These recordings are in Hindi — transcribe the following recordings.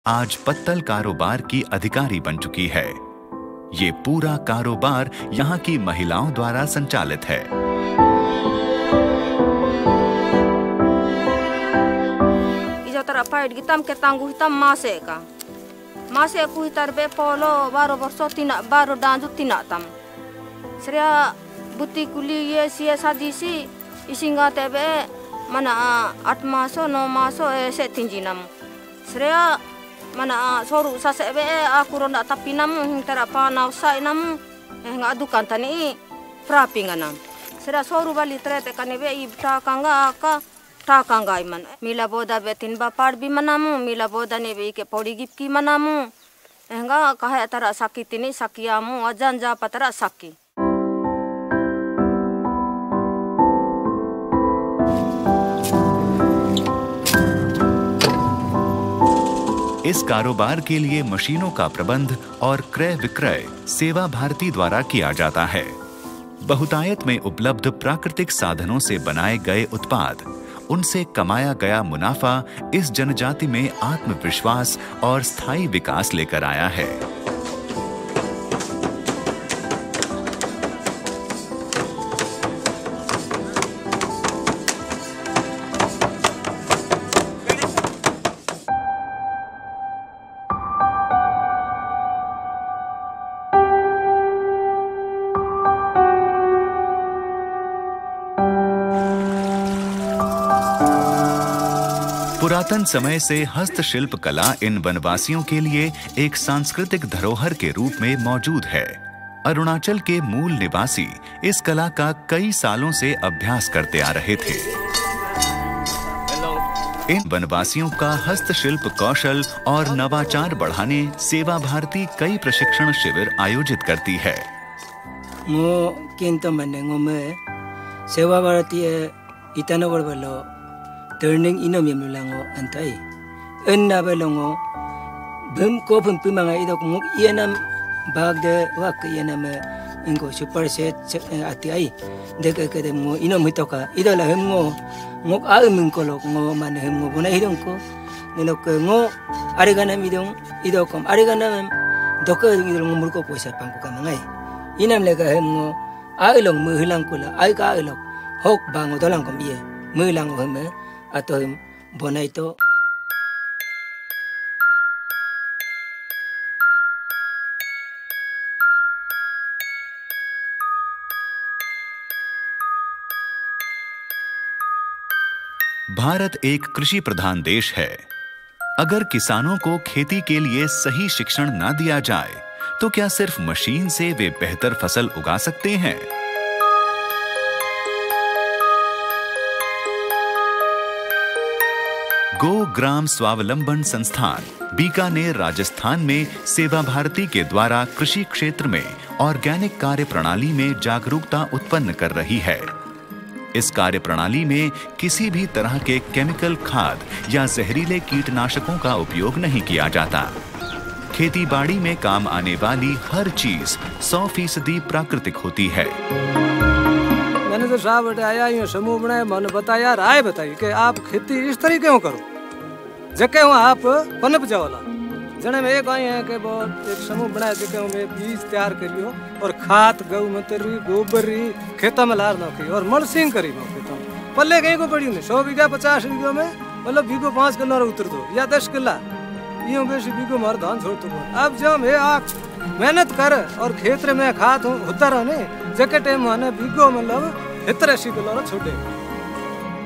आज पत्तल कारोबार की अधिकारी बन चुकी है। ये पूरा कारोबार यहाँ की महिलाओं द्वारा संचालित है। Masih aku hitar be polo baru borso tina baru danju tina tam. Seria buti kuli ye sia sadisi isinga tebe mana 8 maso 9 maso se tinjinam. Seria mana soru sa sebe aku ronda tapinam hintara pa nausa inam ngadukan tani prapinganam. Seria soru bali trete kanebe ibta kanga ka Takangai man mila boda betin bapar bi manamu mila boda ne be ke podi gip ki manamu enga kahe tara sakitini sakiamu ajanja patara saki। इस कारोबार के लिए मशीनों का प्रबंध और क्रय विक्रय सेवा भारती द्वारा किया जाता है। बहुतायत में उपलब्ध प्राकृतिक साधनों से बनाए गए उत्पाद, उनसे कमाया गया मुनाफा इस जनजाति में आत्मविश्वास और स्थायी विकास लेकर आया है। पुरातन समय से हस्तशिल्प कला इन वनवासियों के लिए एक सांस्कृतिक धरोहर के रूप में मौजूद है। अरुणाचल के मूल निवासी इस कला का कई सालों से अभ्यास करते आ रहे थे। इन वनवासियों का हस्तशिल्प कौशल और नवाचार बढ़ाने सेवा भारती कई प्रशिक्षण शिविर आयोजित करती है। सेवा भारती ईटानगर वालों turning ino mimulango antai enna belongo bum ko bum pimanga idok ngok yenam bagde wak yenam ingo super set ati ai dek ke mo ino mitoka idola hemgo ngok a min kolok ngo man hemgo bona idong ko nenok ngo arigana midong idokom arigana dok idol ngumur ko poisa pangko kanangai inam lega hemgo a ilong mu hilang kula ai ka ilok hok bango dolang kom ye mu hilang hemme atau bona itu Bharat एक कृषि प्रधान देश है। अगर किसानों को खेती के लिए सही शिक्षण ना दिया जाए तो क्या सिर्फ मशीन से वे बेहतर फसल उगा सकते हैं? गो ग्राम स्वावलंबन संस्थान बीकानेर राजस्थान में सेवा भारती के द्वारा कृषि क्षेत्र में ऑर्गेनिक कार्य प्रणाली में जागरूकता उत्पन्न कर रही है। इस कार्य प्रणाली में किसी भी तरह के केमिकल खाद या जहरीले कीटनाशकों का उपयोग नहीं किया जाता। खेती बाड़ी में काम आने वाली हर चीज 100% प्राकृतिक होती है। मैनेजर साहब आया यूं समूह बनाया, मैंने बताया राय बताई कि आप खेती इस तरीके क्यों करो जके हूँ आप पनप जाओला जने में एक आई है कि वो एक समूह बनाया जके में बीज तैयार करियो और खाद गौ मंत्री गोबरी खेतों में लार नौकी और मलसिंग करी नो खेतों पल्ले कहीं को पड़ी नहीं 100 बीघा 50 बीघा में मतलब बीघो 5 किलो उतर दो या 10 किला यूं बेसी बीघो मार धान छोड़ दो। अब जब मैं आप मेहनत कर और खेत में खाद होता रहे जके टाइम माने बीघो मतलब 70-80 किलो छोटे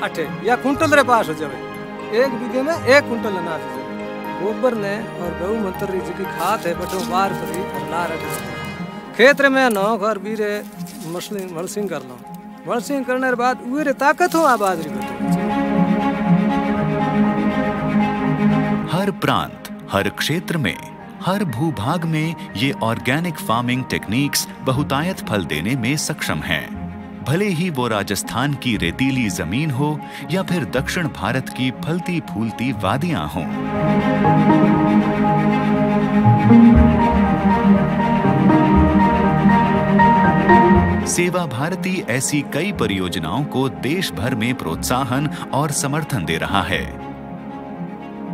अठे या कुंटल रे पास हो जावे एक बीघे में 1 कुंटल अनाज हो जावे। गोबर ने और गौ मंत्री जी की खाद है बटो बार करी और ला रखे खेत में नौ घर बीरे मलसिंग कर लो मलसिंग करने के बाद उरे ताकत हो आबाद हर प्रांत हर क्षेत्र में हर भूभाग में ये ऑर्गेनिक फार्मिंग टेक्निक्स बहुतायत फल देने में सक्षम हैं। भले ही वो राजस्थान की रेतीली जमीन हो या फिर दक्षिण भारत की फलती फूलती वादियां हों। सेवा भारती ऐसी कई परियोजनाओं को देश भर में प्रोत्साहन और समर्थन दे रहा है।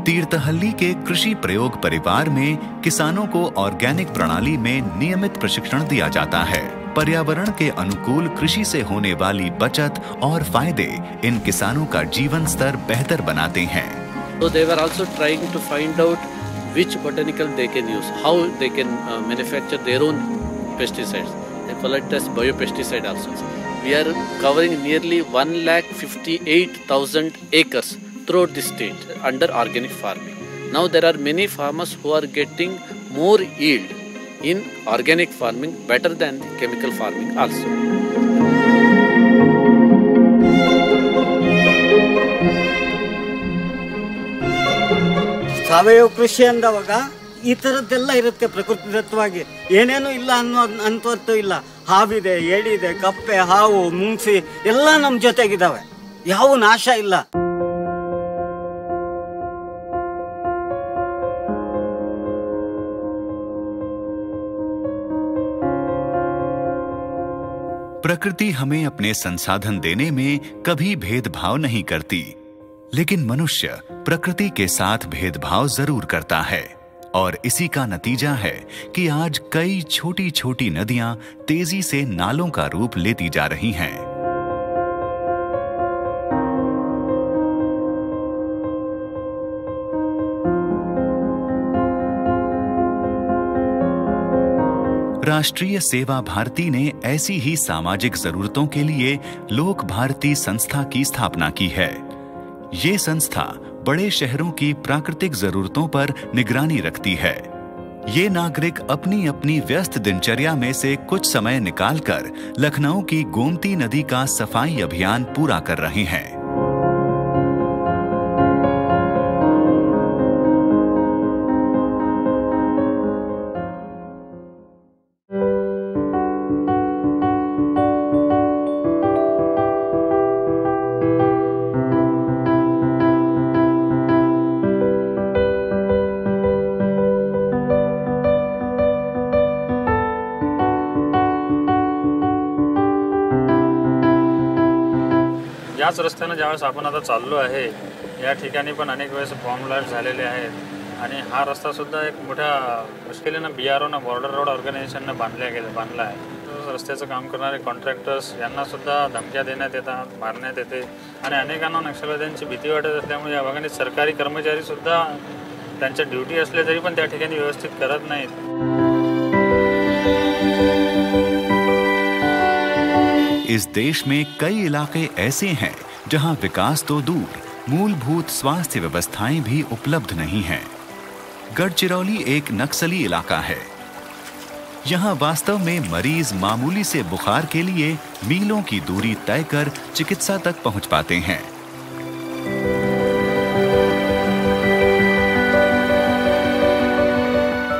तीर्थहल्ली के कृषि प्रयोग परिवार में किसानों को ऑर्गेनिक प्रणाली में नियमित प्रशिक्षण दिया जाता है। पर्यावरण के अनुकूल कृषि से होने वाली बचत और फायदे इन किसानों का जीवन स्तर बेहतर बनाते हैं। So they were also trying to find out which botanical they can use, how they can manufacture their own pesticides. They call it as biopesticide also. We are covering nearly 1,58,000 acres throughout the state under organic farming. Now there are many farmers who are getting more yield in organic farming better than the chemical farming also. ಸಾವಯವ ಕೃಷಿ ಅಂದವಾಗ ಈ ಥರದ್ದೆಲ್ಲ ಇರುತ್ತೆ ಪ್ರಕೃತಿದತ್ತವಾಗಿ, ಏನೇನು ಇಲ್ಲ ಅಂತದ್ದು ಇಲ್ಲ. ಹಾವಿದೆ, ಏಡಿದೆ, ಕಪ್ಪೆ, ಹಾವು, ಮುಂಗ್ಸಿ ಎಲ್ಲ ನಮ್ಮ ಜೊತೆಗಿದ್ದಾವೆ, ಯಾವ ನಾಶ ಇಲ್ಲ. प्रकृति हमें अपने संसाधन देने में कभी भेदभाव नहीं करती, लेकिन मनुष्य प्रकृति के साथ भेदभाव जरूर करता है। और इसी का नतीजा है कि आज कई छोटी छोटी नदियां तेजी से नालों का रूप लेती जा रही हैं। राष्ट्रीय सेवा भारती ने ऐसी ही सामाजिक जरूरतों के लिए लोक भारती संस्था की स्थापना की है। ये संस्था बड़े शहरों की प्राकृतिक जरूरतों पर निगरानी रखती है। ये नागरिक अपनी अपनी व्यस्त दिनचर्या में से कुछ समय निकालकर लखनऊ की गोमती नदी का सफाई अभियान पूरा कर रहे हैं। याच रस्त्यानं ज्यावेळेस आपण आता चाललो आहे, या ठिकाणी पण अनेक वेळेस बॉम्ब ब्लास्ट झालेले आहेत आणि हा रस्तासुद्धा एक मोठ्या मुश्किलीनं BRO बॉर्डर रोड ऑर्गनायझेशननं बांधला आहे. रस्त्याचं काम करणारे कॉन्ट्रॅक्टर्स यांनासुद्धा धमक्या देण्यात येतात, मारण्यात येते आणि अनेकांना नक्षलवाद्यांची भीती वाटत असल्यामुळे या भागाने सरकारी कर्मचारीसुद्धा त्यांच्या ड्युटी असले तरी पण त्या ठिकाणी व्यवस्थित करत नाहीत. इस देश में कई इलाके ऐसे हैं जहां विकास तो दूर, मूलभूत स्वास्थ्य व्यवस्थाएं भी उपलब्ध नहीं हैं। गढ़चिरौली एक नक्सली इलाका है। यहाँ वास्तव में मरीज मामूली से बुखार के लिए मीलों की दूरी तय कर चिकित्सा तक पहुंच पाते हैं।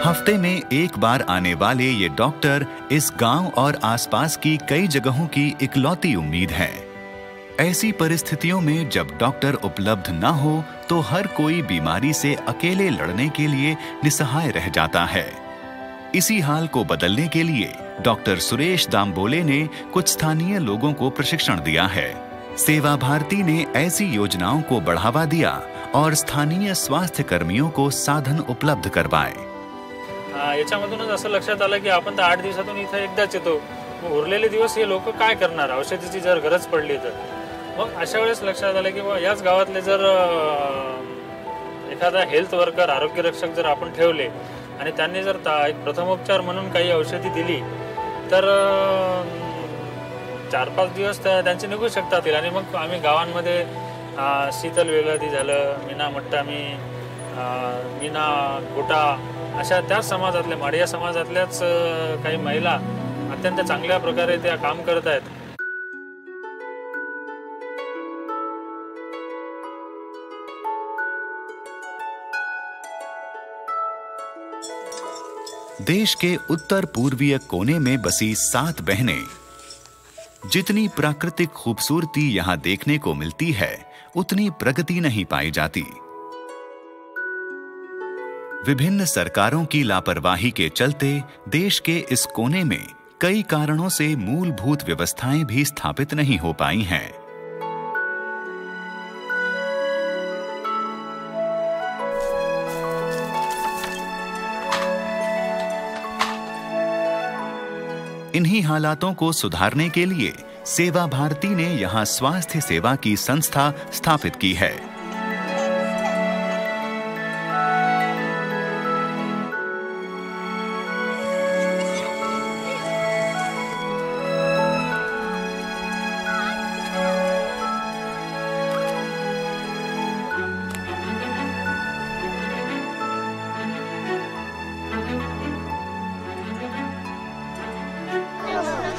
हफ्ते में एक बार आने वाले ये डॉक्टर इस गांव और आसपास की कई जगहों की इकलौती उम्मीद है। ऐसी परिस्थितियों में जब डॉक्टर उपलब्ध न हो तो हर कोई बीमारी से अकेले लड़ने के लिए निसहाय रह जाता है। इसी हाल को बदलने के लिए डॉक्टर सुरेश दामबोले ने कुछ स्थानीय लोगों को प्रशिक्षण दिया है। सेवा भारती ने ऐसी योजनाओं को बढ़ावा दिया और स्थानीय स्वास्थ्य कर्मियों को साधन उपलब्ध करवाए। याच्यामधूनच असं लक्षात आलं की आपण तर 8 दिवसातून इथं एकदाच येतो, मग उरलेले दिवस हे लोक काय करणार, औषधाची जर गरज पडली तर. मग अशा वेळेस लक्षात आलं की याच गावातले जर एखादा हेल्थ वर्कर, आरोग्य रक्षक जर आपण ठेवले आणि त्यांनी जर एक प्रथमोपचार म्हणून काही औषधी दिली तर 4-5 दिवस त्यांचे निघू शकतात. आणि मग आम्ही गावांमध्ये शीतल वेलादी झालं, मीना मट्टामी, मीना गोटा अशा त्याच समाजातल्या, माडिया समाजातल्याच काही महिला अत्यंत चांगल्या प्रकारे त्या काम करत आहेत. देश के उत्तर पूर्वीय कोने में बसी 7 बहनें। जितनी प्राकृतिक खूबसूरती यहाँ देखने को मिलती है, उतनी प्रगति नहीं पाई जाती। विभिन्न सरकारों की लापरवाही के चलते देश के इस कोने में कई कारणों से मूलभूत व्यवस्थाएं भी स्थापित नहीं हो पाई हैं। इन्हीं हालातों को सुधारने के लिए सेवा भारती ने यहाँ स्वास्थ्य सेवा की संस्था स्थापित की है।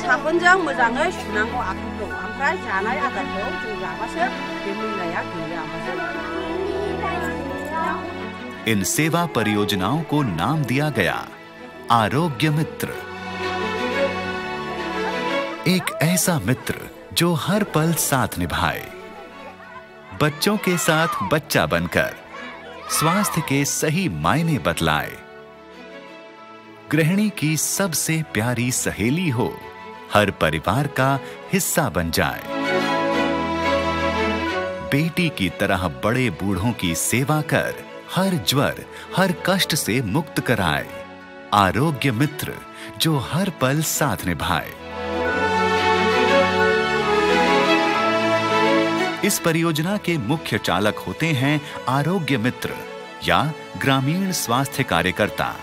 साबोनजों मोजाङै सुनांगौ आखाइखौ ओमफ्राय जानाय आदारखौ जों जाबासो बे मैलाया गैया। इन सेवा परियोजनाओं को नाम दिया गया आरोग्य मित्र। एक ऐसा मित्र जो हर पल साथ निभाए, बच्चों के साथ बच्चा बनकर स्वास्थ्य के सही मायने बतलाए, गृहिणी की सबसे प्यारी सहेली हो, हर परिवार का हिस्सा बन जाए, बेटी की तरह बड़े बूढ़ों की सेवा कर हर ज्वर हर कष्ट से मुक्त कराए। आरोग्य मित्र जो हर पल साथ निभाए। इस परियोजना के मुख्य चालक होते हैं आरोग्य मित्र या ग्रामीण स्वास्थ्य कार्यकर्ता।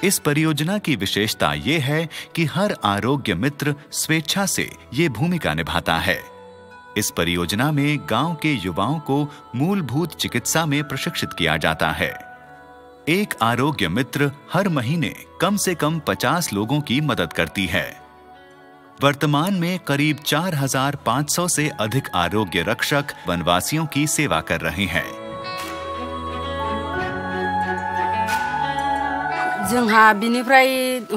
इस परियोजना की विशेषता ये है कि हर आरोग्य मित्र स्वेच्छा से ये भूमिका निभाता है। इस परियोजना में गांव के युवाओं को मूलभूत चिकित्सा में प्रशिक्षित किया जाता है। एक आरोग्य मित्र हर महीने कम से कम 50 लोगों की मदद करती है। वर्तमान में करीब 4500 से अधिक आरोग्य रक्षक वनवासियों की सेवा कर रहे हैं। जोंहा बिनिफ्राय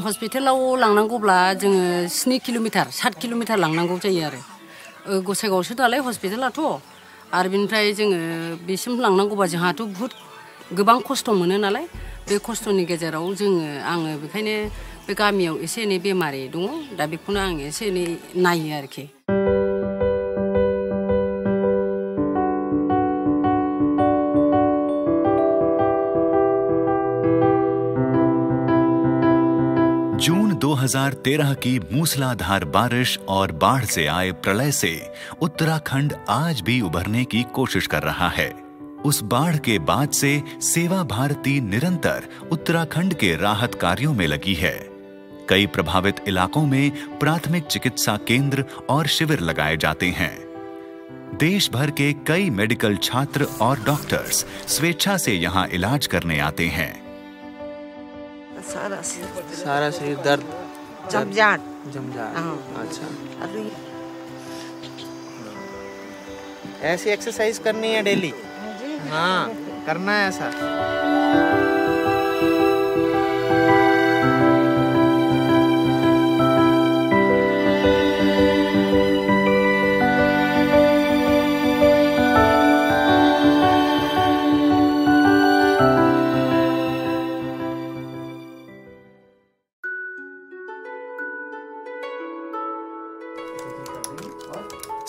हस्पिटालाव लांनांगौब्ला जोङो 7 किल'मिटार 7 किल'मिटार लांनांगौ जायो आरो गसाइगावसो दालाय हस्पिटालाथ' आरो बिनिफ्राय जोङो बेसिम लांनांगौबा जोंहाथ' बहुत गोबां खस्थ' मोनो नालाय बे खस्थ'नि गेजेराव आङो बेखायनो बे गामियाव एसे एनै बेमारि दङ दा बेखौनो आं एसे एनै नायो आरोखि। जून 2013 की मूसलाधार बारिश और बाढ़ से आए प्रलय से उत्तराखंड आज भी उभरने की कोशिश कर रहा है। उस बाढ़ के बाद से सेवा भारती निरंतर उत्तराखंड के राहत कार्यों में लगी है। कई प्रभावित इलाकों में प्राथमिक चिकित्सा केंद्र और शिविर लगाए जाते हैं। देश भर के कई मेडिकल छात्र और डॉक्टर्स स्वेच्छा से यहाँ इलाज करने आते हैं। सारा शरीर दर्द जमजाट अच्छा ऐसी एक्सरसाइज करनी है डेली? हाँ करना है ऐसा।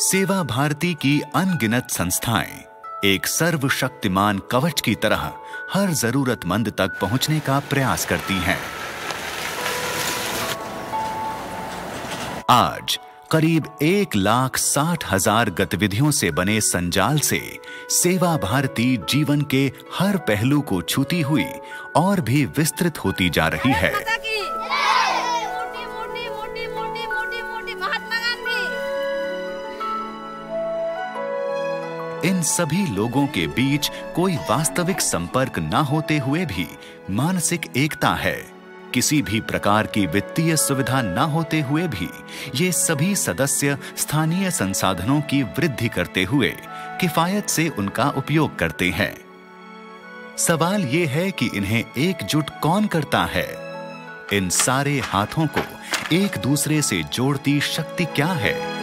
सेवा भारती की अनगिनत संस्थाएं एक सर्वशक्तिमान कवच की तरह हर जरूरतमंद तक पहुंचने का प्रयास करती हैं। आज करीब 1,60,000 गतिविधियों से बने संजाल से सेवा भारती जीवन के हर पहलू को छूती हुई और भी विस्तृत होती जा रही है। इन सभी लोगों के बीच कोई वास्तविक संपर्क न होते हुए भी मानसिक एकता है। किसी भी प्रकार की वित्तीय सुविधा न होते हुए भी ये सभी सदस्य स्थानीय संसाधनों की वृद्धि करते हुए किफायत से उनका उपयोग करते हैं। सवाल ये है कि इन्हें एकजुट कौन करता है? इन सारे हाथों को एक दूसरे से जोड़ती शक्ति क्या है?